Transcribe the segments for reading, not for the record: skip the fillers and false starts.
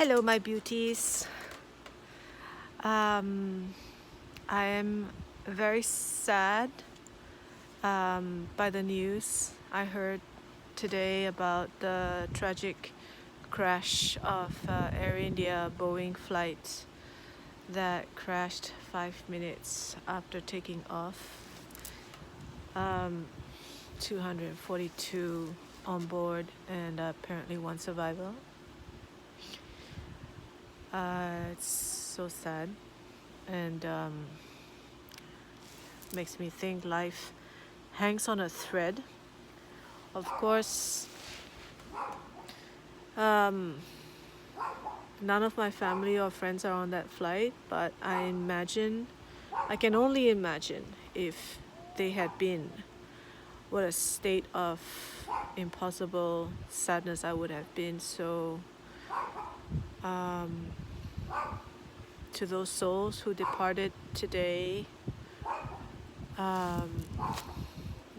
Hello, my beauties. I am very sad by the news I heard today about the tragic crash of Air India Boeing flight that crashed 5 minutes after taking off. 242 on board and apparently one survivor. It's so sad and makes me think life hangs on a thread. Of course, none of my family or friends are on that flight, but I can only imagine if they had been, what a state of impossible sadness I would have been. So to those souls who departed today,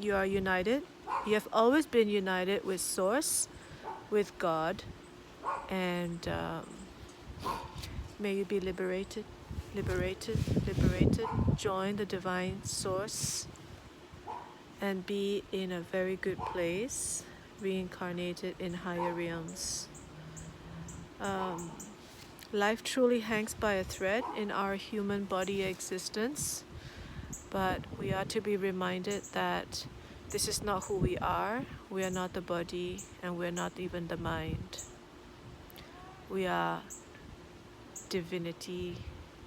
you are united. You have always been united with Source, with God, and may you be liberated, liberated, liberated. Join the divine Source and be in a very good place, reincarnated in higher realms. Life truly hangs by a thread in our human body existence, but we are to be reminded that this is not who we are. We are not the body, and we're not even the mind. We are divinity,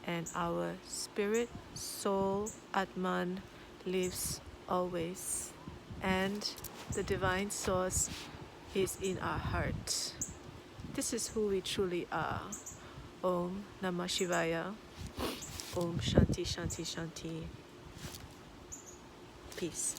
and our spirit, soul, Atman, lives always. And the divine source is in our heart. This is who we truly are. Om Namah Shivaya. Om Shanti Shanti Shanti. Peace.